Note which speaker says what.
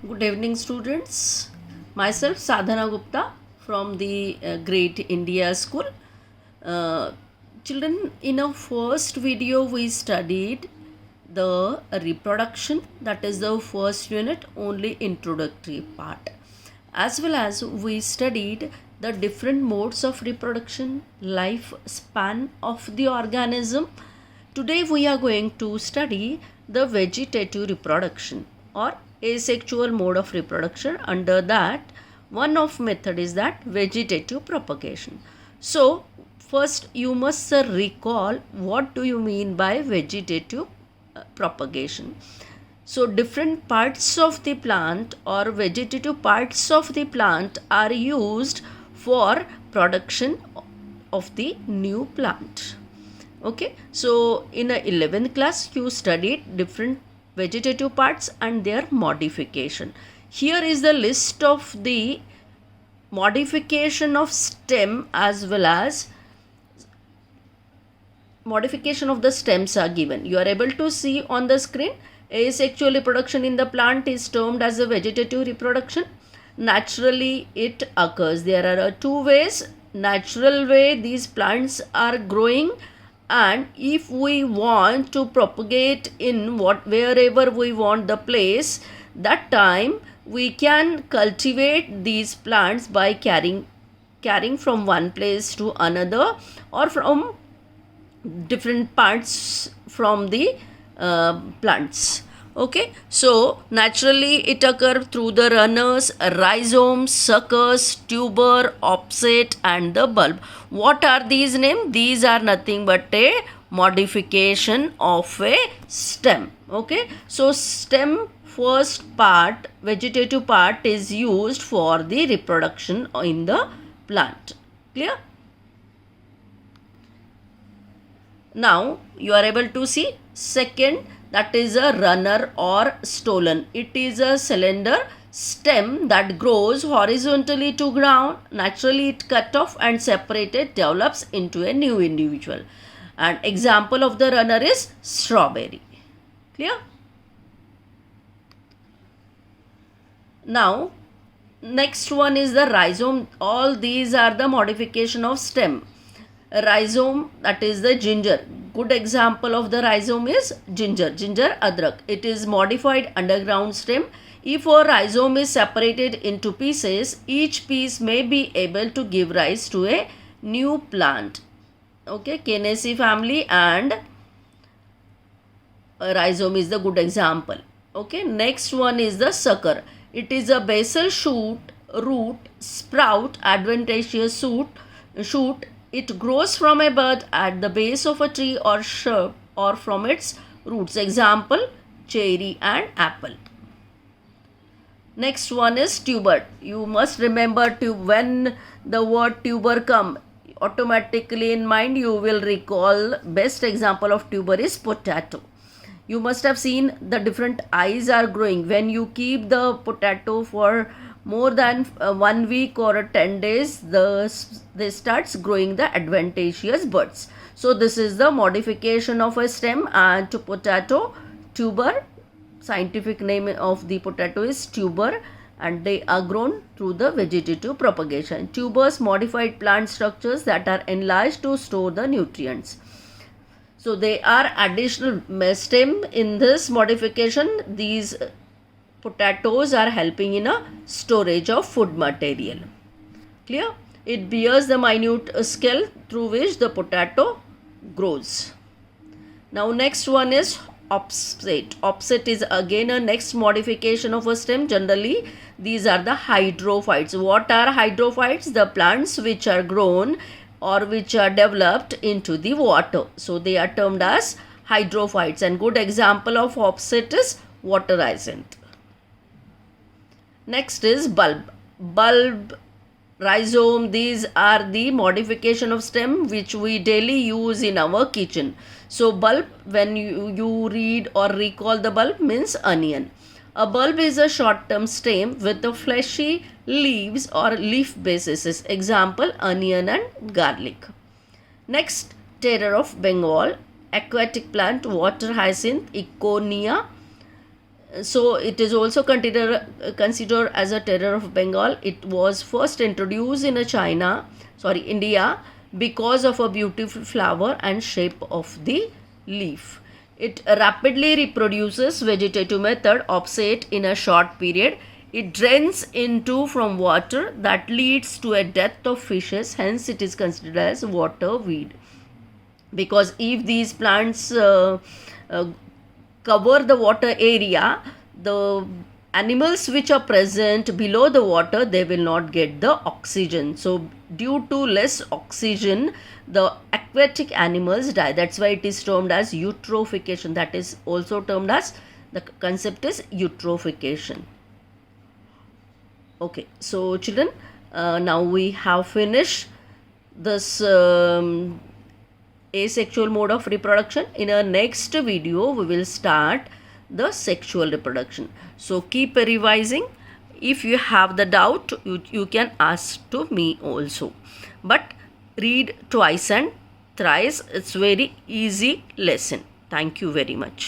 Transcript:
Speaker 1: Good evening, students. Myself, Sadhana Gupta from the Great India School. Uh, Children, in our first video, we studied the reproduction, that is the first unit, only introductory part. As well as we studied the different modes of reproduction, lifespan of the organism. Today we are going to study the vegetative reproduction or asexual mode of reproduction. Under that, one of method is that vegetative propagation. So first you must recall what do you mean by vegetative propagation. So different parts of the plant or vegetative parts of the plant are used for production of the new plant. Okay, so in a 11th class you studied different vegetative parts and their modification. Here is the list of the modification of stem as well as modification of the stems are given. You are able to see on the screen. Asexual reproduction in the plant is termed as a vegetative reproduction. Naturally it occurs. There are two ways. Natural way, these plants are growing, and if we want to propagate in wherever we want the place, that time we can cultivate these plants by carrying from one place to another or from different parts from the plants. Okay, so naturally it occurs through the runners, rhizomes, suckers, tuber, offset and the bulb. What are these names? These are nothing but a modification of a stem. Okay, so stem first part, vegetative part, is used for the reproduction in the plant. Clear? Now you are able to see second, that is a runner or stolon. It is a cylinder stem that grows horizontally to ground. Naturally it cut off and separated develops into a new individual. An example of the runner is strawberry. Clear? Now next one is the rhizome. All these are the modification of stem. Rhizome, that is the ginger. Good example of the rhizome is ginger adrak. It is modified underground stem. If a rhizome is separated into pieces, each piece may be able to give rise to a new plant. Okay, Canaceae family and rhizome is the good example. Okay, next one is the sucker. It is a basal root, sprout, adventitious shoot. It grows from a bud at the base of a tree or shrub or from its roots. Example, cherry and apple. Next one is tuber. You must remember when the word tuber come, automatically in mind you will recall best example of tuber is potato. You must have seen the different eyes are growing. When you keep the potato for more than 1 week or 10 days, they starts growing the adventitious buds. So this is the modification of a stem and to potato tuber. Scientific name of the potato is tuber, and they are grown through the vegetative propagation. Tubers modified plant structures that are enlarged to store the nutrients. So they are additional stem in this modification. These potatoes are helping in a storage of food material. Clear? It bears the minute scale through which the potato grows. Now next one is offset. Offset is again a next modification of a stem. Generally these are the hydrophytes. What are hydrophytes? The plants which are grown or which are developed into the water. So they are termed as hydrophytes, and good example of offset is water hyacinth. Next is bulb. Bulb, rhizome, these are the modification of stem which we daily use in our kitchen. So bulb, when you read or recall the bulb, means onion. A bulb is a short-term stem with the fleshy leaves or leaf bases. Example, onion and garlic. Next, terror of Bengal, aquatic plant, water hyacinth, Iconia. So it is also considered as a terror of Bengal. It was first introduced in India, because of a beautiful flower and shape of the leaf. It rapidly reproduces vegetative method offset in a short period. It drains into from water that leads to a death of fishes. Hence, it is considered as water weed. Because if these plants uh, cover the water area, the animals which are present below the water, they will not get the oxygen. So due to less oxygen, the aquatic animals die. That's why it is termed as eutrophication. That is also termed as, the concept is eutrophication. Okay, so children, now we have finished this asexual mode of reproduction. In our next video, we will start the sexual reproduction. So keep revising. If you have the doubt, you can ask to me also. But read twice and thrice. It's very easy lesson. Thank you very much.